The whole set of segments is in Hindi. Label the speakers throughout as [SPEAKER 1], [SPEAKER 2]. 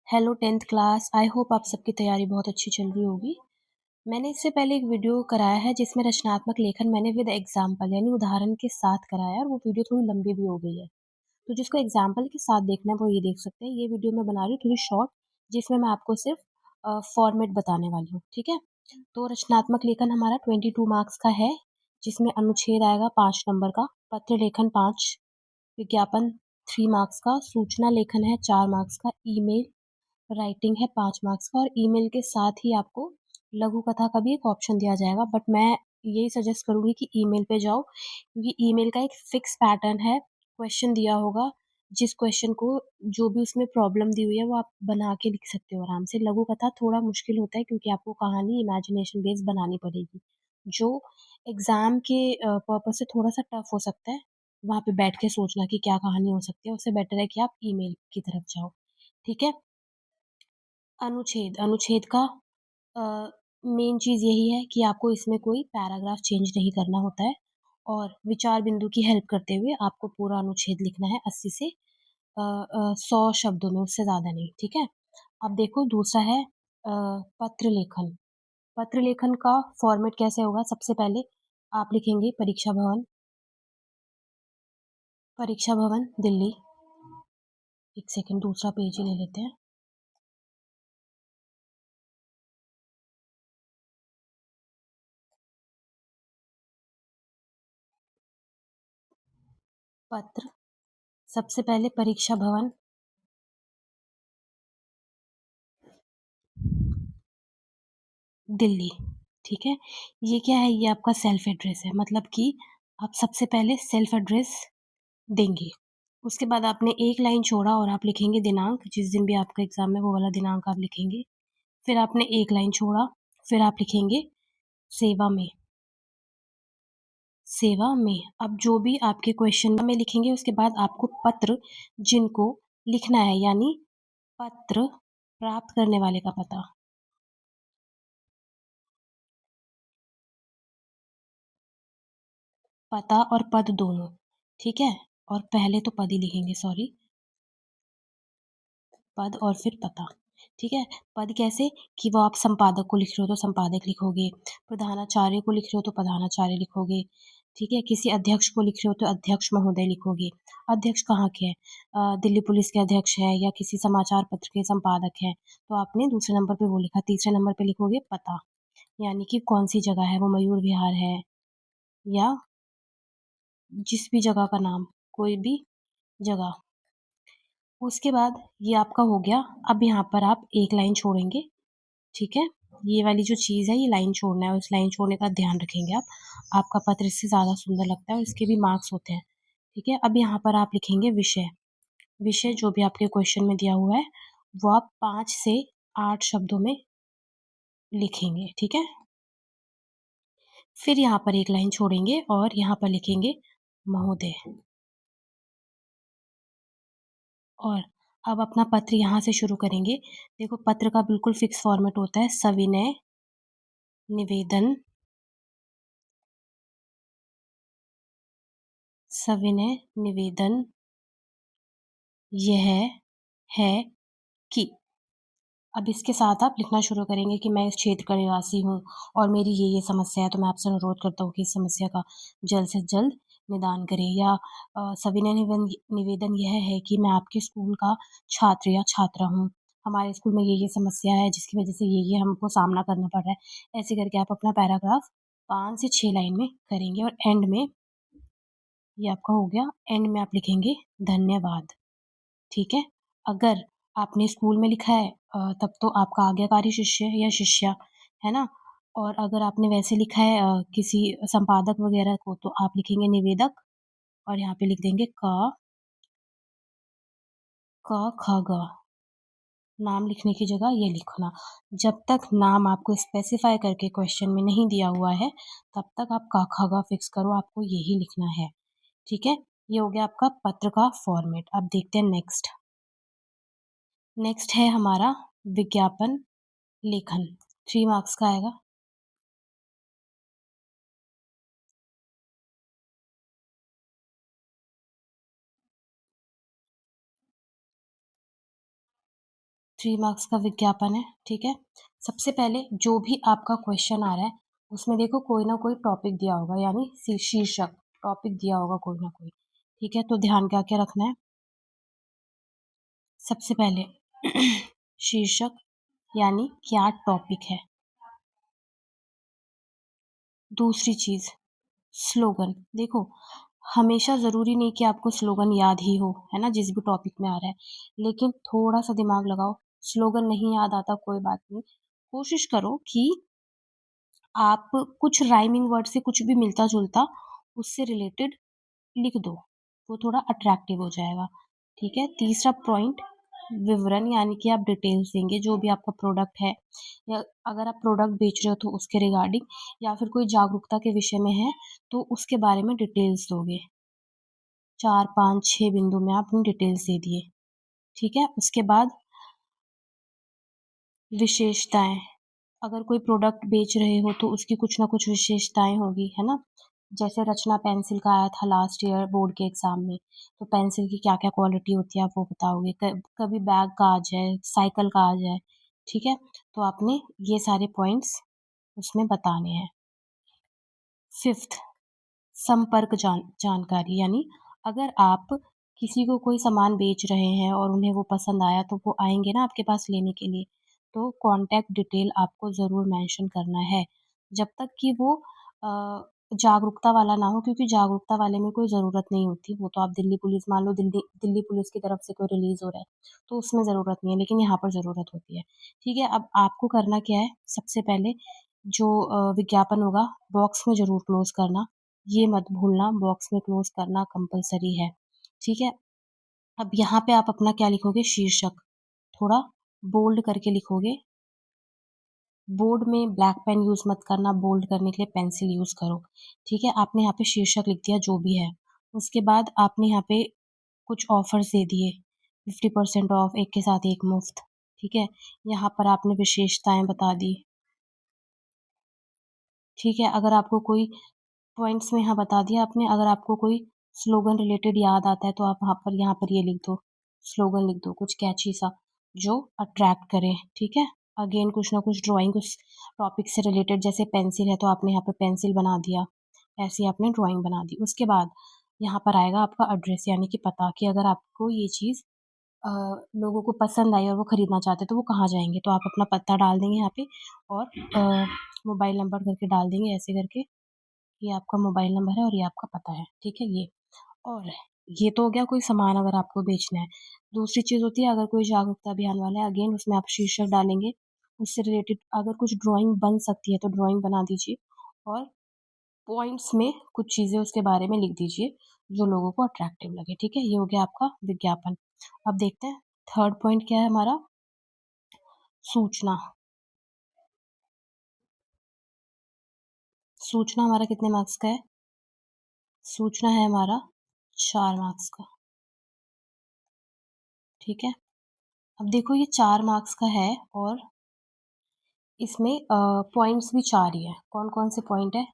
[SPEAKER 1] Hello 10th class. I hope आप सबकी तैयारी बहुत अच्छी चल रही होगी। मैंने इससे पहले एक वीडियो कराया है जिसमें रचनात्मक लेखन मैंने विद एग्जाम्पल यानी उदाहरण के साथ कराया है और वो वीडियो थोड़ी लंबी भी हो गई है। तो जिसको एग्जाम्पल के साथ देखना है वो ये देख सकते हैं। ये वीडियो मैं बना रही हूँ थोड़ी शॉर्ट, जिसमें मैं आपको सिर्फ फॉर्मेट बताने वाली हूँ। ठीक है, तो रचनात्मक लेखन हमारा 22 मार्क्स का है, जिसमें अनुच्छेद आएगा 5 नंबर का, पत्र लेखन 5, विज्ञापन 3 मार्क्स का, सूचना लेखन है 4 मार्क्स का, ईमेल राइटिंग है 5 मार्क्स का, और ईमेल के साथ ही आपको लघु कथा का भी एक ऑप्शन दिया जाएगा। बट मैं यही सजेस्ट करूंगी कि ईमेल पे जाओ, क्योंकि ईमेल का एक फिक्स पैटर्न है। क्वेश्चन दिया होगा, जिस क्वेश्चन को जो भी उसमें प्रॉब्लम दी हुई है वो आप बना के लिख सकते हो आराम से। लघु कथा थोड़ा मुश्किल होता है क्योंकि आपको कहानी इमेजिनेशन बेस्ड बनानी पड़ेगी, जो एग्जाम के पर्पज से थोड़ा सा टफ हो सकता है। वहां पे बैठ के सोचना कि क्या कहानी हो सकती है, उससे बेटर है कि आप ईमेल की तरफ जाओ। ठीक है। अनुच्छेद अनुच्छेद का मेन चीज़ यही है कि आपको इसमें कोई पैराग्राफ चेंज नहीं करना होता है, और विचार बिंदु की हेल्प करते हुए आपको पूरा अनुच्छेद लिखना है 80 से 100 शब्दों में, उससे ज़्यादा नहीं। ठीक है। अब देखो दूसरा है पत्र लेखन। पत्र लेखन का फॉर्मेट कैसे होगा? सबसे पहले आप लिखेंगे परीक्षा भवन दिल्ली। एक सेकंड, दूसरा पेज ही ले लेते हैं। पत्र, सबसे पहले परीक्षा भवन दिल्ली। ठीक है। ये क्या है? ये आपका सेल्फ एड्रेस है, मतलब कि आप सबसे पहले सेल्फ एड्रेस देंगे। उसके बाद आपने एक लाइन छोड़ा और आप लिखेंगे दिनांक, जिस दिन भी आपका एग्जाम है वो वाला दिनांक आप लिखेंगे। फिर आपने एक लाइन छोड़ा, फिर आप लिखेंगे सेवा में। सेवा में अब जो भी आपके क्वेश्चन में लिखेंगे, उसके बाद आपको पत्र जिनको लिखना है, यानी पत्र प्राप्त करने वाले का पता। पता और पद दोनों। ठीक है। और पहले तो पद ही लिखेंगे, सॉरी, पद और फिर पता। ठीक है। पद कैसे? कि वो आप संपादक को लिख रहे हो तो संपादक लिखोगे, प्रधानाचार्य को लिख रहे हो तो प्रधानाचार्य लिखोगे। ठीक है। किसी अध्यक्ष को लिख रहे हो तो अध्यक्ष महोदय लिखोगे। अध्यक्ष कहाँ के हैं? दिल्ली पुलिस के अध्यक्ष हैं, या किसी समाचार पत्र के संपादक हैं, तो आपने दूसरे नंबर पे वो लिखा। तीसरे नंबर पे लिखोगे पता, यानी कि कौन सी जगह है, वो मयूर विहार है या जिस भी जगह का नाम, कोई भी जगह। उसके बाद ये आपका हो गया। अब यहाँ पर आप एक लाइन छोड़ेंगे। ठीक है। ये वाली जो चीज़ है, ये लाइन छोड़ना है, और इस लाइन छोड़ने का ध्यान रखेंगे आप। आपका पत्र इससे ज़्यादा सुंदर लगता है और इसके भी मार्क्स होते हैं। ठीक है। अब यहाँ पर आप लिखेंगे विषय। विषय जो भी आपके क्वेश्चन में दिया हुआ है वो आप 5 से 8 शब्दों में लिखेंगे। ठीक है। फिर यहाँ पर एक लाइन छोड़ेंगे और यहाँ पर लिखेंगे महोदय। और अब अपना पत्र यहाँ से शुरू करेंगे। देखो, पत्र का बिल्कुल फिक्स फॉर्मेट होता है, सविनय निवेदन। सविनय निवेदन यह है कि। अब इसके साथ आप लिखना शुरू करेंगे कि मैं इस क्षेत्र का निवासी हूँ और मेरी ये समस्या है, तो मैं आपसे अनुरोध करता हूँ कि इस समस्या का जल्द से जल्द निदान करें। या सविनय निवेदन यह है कि मैं आपके स्कूल का छात्र या छात्रा हूँ। हमारे स्कूल में ये समस्या है जिसकी वजह से ये हमको सामना करना पड़ रहा है। ऐसे करके आप अपना पैराग्राफ 5 से 6 लाइन में करेंगे, और एंड में ये आपका हो गया। एंड में आप लिखेंगे धन्यवाद। ठीक है। अगर आपने स्कूल में लिखा है तब तो आपका आज्ञाकारी शिष्य या शिष्या, है ना। और अगर आपने वैसे लिखा है किसी संपादक वगैरह को, तो आप लिखेंगे निवेदक, और यहाँ पे लिख देंगे क ख ग। नाम लिखने की जगह ये लिखना। जब तक नाम आपको स्पेसिफाई करके क्वेश्चन में नहीं दिया हुआ है, तब तक आप क ख ग फिक्स करो, आपको यही लिखना है। ठीक है। ये हो गया आपका पत्र का फॉर्मेट। अब देखते हैं नेक्स्ट। नेक्स्ट है हमारा विज्ञापन लेखन। 3 मार्क्स का आएगा। 3 मार्क्स का विज्ञापन है, ठीक है? सबसे पहले जो भी आपका क्वेश्चन आ रहा है, उसमें देखो कोई ना कोई टॉपिक दिया होगा, यानी शीर्षक, टॉपिक दिया होगा कोई ना कोई, ठीक है? तो ध्यान क्या-क्या रखना है? सबसे पहले शीर्षक यानी क्या टॉपिक है। दूसरी चीज़ स्लोगन, देखो हमेशा ज़रूरी नहीं कि आपको स्लोगन याद ही हो, है ना? जिस भी टॉपिक में आ रहा है, लेकिन थोड़ा-सा दिमाग लगाओ, स्लोगन नहीं याद आता कोई बात नहीं, कोशिश करो कि आप कुछ राइमिंग वर्ड से कुछ भी मिलता-जुलता उससे रिलेटेड लिख दो, वो थोड़ा अट्रैक्टिव हो जाएगा, ठीक है? तीसरा पॉइंट विवरण यानी कि आप डिटेल्स देंगे जो भी आपका प्रोडक्ट है या अगर आप प्रोडक्ट बेच रहे हो तो उसके रिगार्डिंग या फिर कोई जागरूकता के विषय में है, तो उसके बारे में डिटेल्स दोगे। 4, 5, 6 बिंदु में आपने डिटेल्स दे दिए, ठीक है? उसके बाद विशेषताएँ, अगर कोई प्रोडक्ट बेच रहे हो तो उसकी कुछ ना कुछ विशेषताएँ होगी, है ना? जैसे रचना पेंसिल का आया था लास्ट ईयर बोर्ड के एग्ज़ाम में, तो पेंसिल की क्या-क्या क्वालिटी होती है आप वो बताओगे। कभी बैग का आ जाए, साइकिल का आ जाए, ठीक है? तो आपने ये सारे पॉइंट्स उसमें बताने हैं। 5th संपर्क जानकारी यानी अगर आप किसी को कोई सामान बेच रहे हैं और उन्हें वो पसंद आया तो वो आएँगे ना आपके पास लेने के लिए, तो कॉन्टैक्ट डिटेल आपको ज़रूर मेंशन करना है। जब तक कि वो अ, जागरूकता वाला ना हो क्योंकि जागरूकता वाले में कोई ज़रूरत नहीं होती, वो तो आप दिल्ली पुलिस मान लो दिल्ली दिल्ली पुलिस की तरफ से कोई रिलीज़ हो रहा है, तो उसमें ज़रूरत नहीं है, लेकिन यहाँ पर ज़रूरत होती है। ठीक है, अब आपको करना क्या है, सबसे पहले जो विज्ञापन होगा बॉक्स में ज़रूर क्लोज़ करना। ये मत भूलना बॉक्स में क्लोज़ करना कंपल्सरी है, ठीक है? अब यहाँ पे आप अपना क्या लिखोगे शीर्षक, थोड़ा बोल्ड करके लिखोगे। बोर्ड में ब्लैक पेन यूज़ मत करना, बोल्ड करने के लिए पेंसिल यूज़ करो, ठीक है? आपने यहाँ पे शीर्षक लिख दिया जो भी है। उसके बाद आपने यहाँ पे कुछ ऑफ़र्स दे दिए, 50% ऑफ, एक के साथ एक मुफ़्त, ठीक है? यहाँ पर आपने विशेषताएँ बता दी, ठीक है? अगर आपको कोई पॉइंट्स में यहाँ बता दिया आपने, अगर आपको कोई स्लोगन रिलेटेड याद आता है तो आप वहाँ पर यहाँ पर ये लिख दो, स्लोगन लिख दो कुछ कैची सा जो अट्रैक्ट करे, ठीक है? अगेन कुछ ना कुछ ड्राइंग उस टॉपिक से रिलेटेड जैसे पेंसिल है तो आपने यहाँ पे पेंसिल बना दिया, ऐसे ही आपने ड्राइंग बना दी। उसके बाद यहाँ पर आएगा आपका एड्रेस यानी कि पता कि अगर आपको ये चीज़ अ, लोगों को पसंद आई और वो खरीदना चाहते हैं तो वो कहाँ जाएँगे? तो आप अपना पता डाल देंगे यहाँ पे और मोबाइल नंबर करके डाल देंगे ऐसे करके ये आपका मोबाइल नंबर है और ये आपका पता है, ठीक है ये। और ये तो हो गया कोई सामान अगर आपको बेचना है। दूसरी चीज़ होती है अगर कोई जागरूकता अभियान वाला है अगेन उसमें आप शीर्षक डालेंगे, उससे रिलेटेड अगर कुछ ड्राइंग बन सकती है तो ड्राइंग बना दीजिए और पॉइंट्स में कुछ चीज़ें उसके बारे में लिख दीजिए, जो लोगों को अट्रैक्टिव लगे, ठीक है? ये हो गया आपका विज्ञापन। अब देखते हैं थर्ड पॉइंट क्या है हमारा? सूचना। सूचना हमारा कितने मार्क्स का है? सूचना है हमारा 4 मार्क्स का, ठीक है? अब देखो ये 4 मार्क्स का है और इसमें पॉइंट्स भी 4 ही हैं। कौन-कौन से पॉइंट हैं?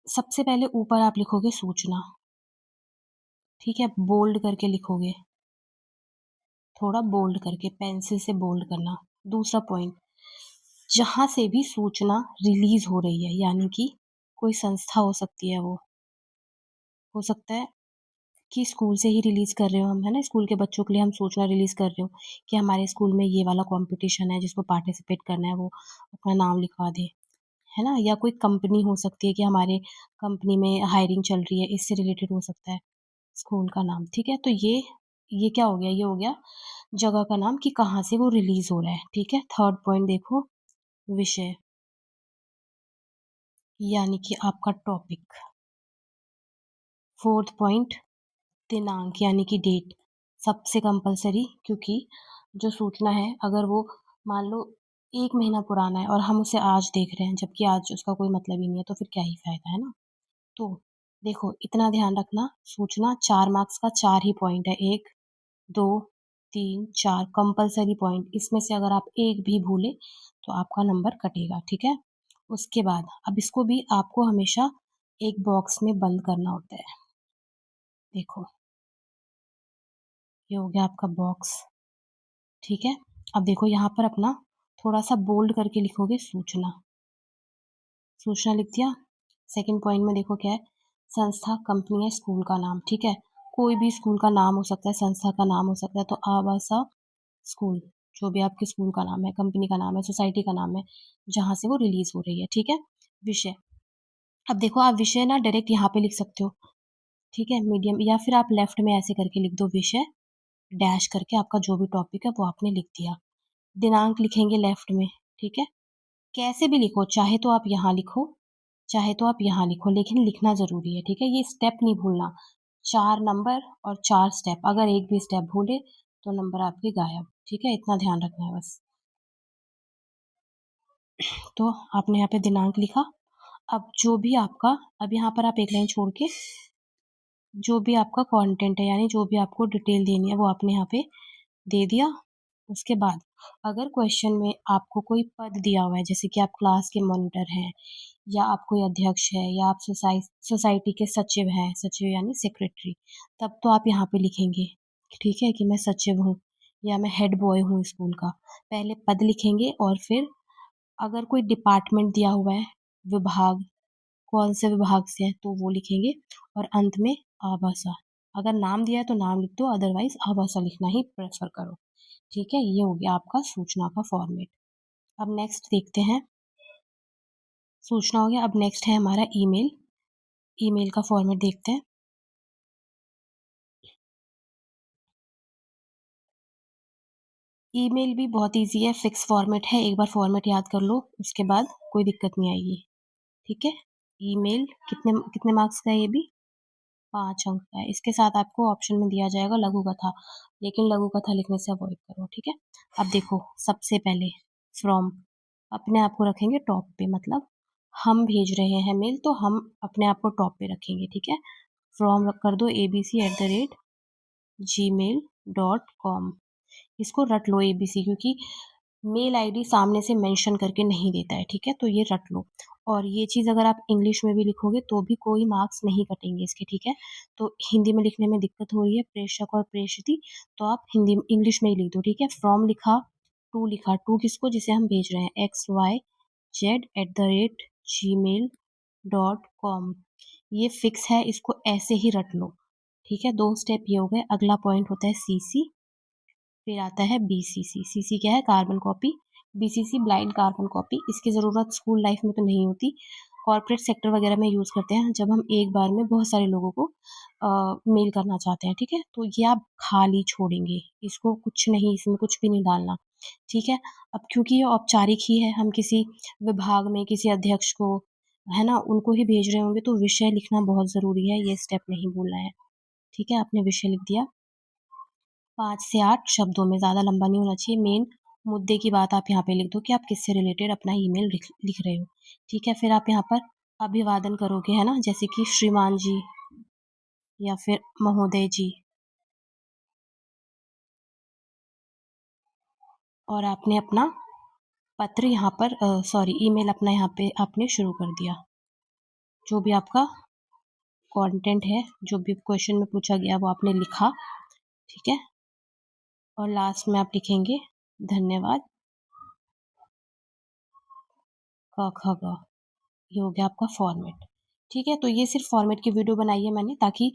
[SPEAKER 1] सबसे पहले ऊपर आप लिखोगे सूचना, ठीक है? बोल्ड करके लिखोगे, थोड़ा बोल्ड करके पेंसिल से बोल्ड करना। दूसरा पॉइंट, जहाँ से भी सूचना रिलीज़ हो रही है, यानी कि कोई संस्था हो सकती है वो, हो सकता है कि स्कूल से ही रिलीज़ कर रहे हो हम, है ना? स्कूल के बच्चों के लिए हम सूचना रिलीज़ कर रहे हो कि हमारे स्कूल में ये वाला कॉम्पिटिशन है, जिसको पार्टिसिपेट करना है वो अपना नाम लिखवा दे। है ना? या कोई कंपनी हो सकती है कि हमारे कंपनी में हायरिंग चल रही है, इससे रिलेटेड हो सकता है स्कूल का नाम, ठीक है? तो ये क्या हो गया? ये हो गया जगह का नाम कि कहाँ से वो रिलीज़ हो रहा है, ठीक है? थर्ड पॉइंट देखो विषय, यानी कि आपका टॉपिक। फोर्थ पॉइंट दिनांक यानी कि डेट, सबसे कंपल्सरी क्योंकि जो सूचना है अगर वो मान लो 1 महीना पुराना है और हम उसे आज देख रहे हैं, जबकि आज उसका कोई मतलब ही नहीं है, तो फिर क्या ही फ़ायदा, है ना? तो देखो इतना ध्यान रखना सूचना 4 मार्क्स का 4 ही पॉइंट है 1, 2, 3, 4 कंपल्सरी पॉइंट इसमें से अगर आप एक भी भूले तो आपका नंबर कटेगा, ठीक है? उसके बाद अब इसको भी आपको हमेशा एक बॉक्स में बंद करना होता है। देखो, ये हो गया आपका बॉक्स, ठीक है। अब देखो यहाँ पर अपना थोड़ा सा बोल्ड करके लिखोगे सूचना। सूचना लिख दिया। सेकंड पॉइंट में देखो क्या है, संस्था, कंपनी या स्कूल का नाम। ठीक है, कोई भी स्कूल का नाम हो सकता है, संस्था का नाम हो सकता है। तो आवासा स्कूल, जो भी आपके स्कूल का नाम है, कंपनी का नाम है, सोसाइटी का नाम है, जहाँ से वो रिलीज हो रही है। ठीक है। विषय, अब देखो आप विषय ना डायरेक्ट यहाँ पे लिख सकते हो। ठीक है, मीडियम, या फिर आप लेफ्ट में ऐसे करके लिख दो, विषय डैश करके आपका जो भी टॉपिक है वो आपने लिख दिया। दिनांक लिखेंगे लेफ्ट में। ठीक है, कैसे भी लिखो, चाहे तो आप यहाँ लिखो, चाहे तो आप यहाँ लिखो, लेकिन लिखना ज़रूरी है। ठीक है, ये स्टेप नहीं भूलना। 4 नंबर और 4 स्टेप, अगर एक भी स्टेप भूले तो नंबर आपके गायब। ठीक है, इतना ध्यान रखना है बस। तो आपने यहाँ पे दिनांक लिखा। अब जो भी आपका, अब यहाँ पर आप एक लाइन छोड़ के जो भी आपका कंटेंट है, यानी जो भी आपको डिटेल देनी है वो आपने यहाँ पे दे दिया। उसके बाद अगर क्वेश्चन में आपको कोई पद दिया हुआ है, जैसे कि आप क्लास के मॉनिटर हैं, या आप कोई अध्यक्ष है, या आप सोसाइटी के सचिव हैं, सचिव यानी सेक्रेटरी, तब तो आप यहाँ पे लिखेंगे। ठीक है, कि मैं सचिव हूँ या मैं हेड बॉय हूँ स्कूल का। पहले पद लिखेंगे और फिर अगर कोई डिपार्टमेंट दिया हुआ है, विभाग, कौन से विभाग से है तो वो लिखेंगे। और अंत में आभासा, अगर नाम दिया है तो नाम लिख दो, अदरवाइज आभासा लिखना ही प्रेफर करो। ठीक है, ये हो गया आपका सूचना का फॉर्मेट। अब नेक्स्ट देखते हैं। सूचना हो गया, अब नेक्स्ट है हमारा ईमेल। ईमेल का फॉर्मेट देखते हैं। ईमेल भी बहुत इजी है, फिक्स फॉर्मेट है, एक बार फॉर्मेट याद कर लो, उसके बाद कोई दिक्कत नहीं आएगी। ठीक है, ईमेल कितने कितने मार्क्स का है ये भी? 5 अंक का है। इसके साथ आपको ऑप्शन में दिया जाएगा लघु कथा, लेकिन लघु कथा लिखने से अवॉइड करो। ठीक है, अब देखो सबसे पहले फ्रॉम, अपने आप को रखेंगे टॉप पे, मतलब हम भेज रहे हैं मेल तो हम अपने आप को टॉप पे रखेंगे। ठीक है, फ्रॉम कर दो abc@gmail.com। इसको रट लो ABC, क्योंकि मेल आईडी सामने से मेंशन करके नहीं देता है। ठीक है, तो ये रट लो। और ये चीज़ अगर आप इंग्लिश में भी लिखोगे तो भी कोई मार्क्स नहीं कटेंगे इसके। ठीक है, तो हिंदी में लिखने में दिक्कत हो रही है, प्रेषक और प्रेषिती, तो आप हिंदी इंग्लिश में ही लिख दो। ठीक है, फ्रॉम लिखा, टू लिखा, टू किसको, जिसे हम भेज रहे हैं, xyz@gmail.com। ये फिक्स है, इसको ऐसे ही रट लो। ठीक है, 2 स्टेप ये हो गए। अगला पॉइंट होता है CC, फिर आता है BCC। CC क्या है? Carbon copy. BCC blind carbon copy. इसकी ज़रूरत स्कूल लाइफ में तो नहीं होती, कॉर्पोरेट सेक्टर वगैरह में यूज़ करते हैं जब हम एक बार में बहुत सारे लोगों को मेल करना चाहते हैं। ठीक है, तो ये आप खाली छोड़ेंगे, इसको कुछ नहीं, इसमें कुछ भी नहीं डालना। ठीक है, अब क्योंकि ये औपचारिक ही है, हम किसी विभाग में किसी अध्यक्ष को, है ना, उनको ही भेज रहे होंगे, तो विषय लिखना बहुत ज़रूरी है, ये स्टेप नहीं भूलना है। ठीक है, आपने विषय लिख दिया। 5 से 8 शब्दों में, ज़्यादा लंबा नहीं होना चाहिए। मेन मुद्दे की बात आप यहाँ पे लिख दो कि आप किससे रिलेटेड अपना ईमेल लिख रहे हो। ठीक है, फिर आप यहाँ पर अभिवादन करोगे, है ना, जैसे कि श्रीमान जी या फिर महोदय जी। और आपने अपना पत्र यहाँ पर, सॉरी, ईमेल अपना यहाँ पे आपने शुरू कर दिया। जो भी आपका कंटेंट है, जो भी क्वेश्चन में पूछा गया वो आपने लिखा। ठीक है, और लास्ट में आप लिखेंगे धन्यवाद, क ख ग। ये हो गया आपका फॉर्मेट। ठीक है, तो ये सिर्फ फॉर्मेट की वीडियो बनाई है मैंने, ताकि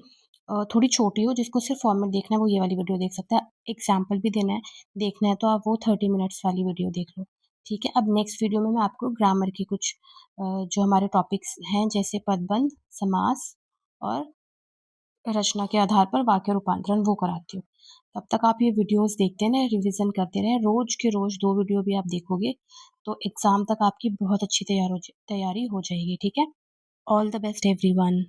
[SPEAKER 1] थोड़ी छोटी हो, जिसको सिर्फ फॉर्मेट देखना है वो ये वाली वीडियो देख सकता है। एग्जाम्पल भी देना है, देखना है तो आप वो 30 मिनट्स वाली वीडियो देख लो। ठीक है, अब नेक्स्ट वीडियो में मैं आपको ग्रामर की कुछ जो हमारे टॉपिक्स हैं, जैसे पदबंध, समास और रचना के आधार पर वाक्य रूपांतरण, वो कराती हूँ। तब तक आप ये वीडियोस देखते रहें, रिवीजन करते रहें, रोज के रोज 2 वीडियो भी आप देखोगे तो एग्जाम तक आपकी बहुत अच्छी तैयारी हो जाएगी। ठीक है, ऑल द बेस्ट एवरीवन।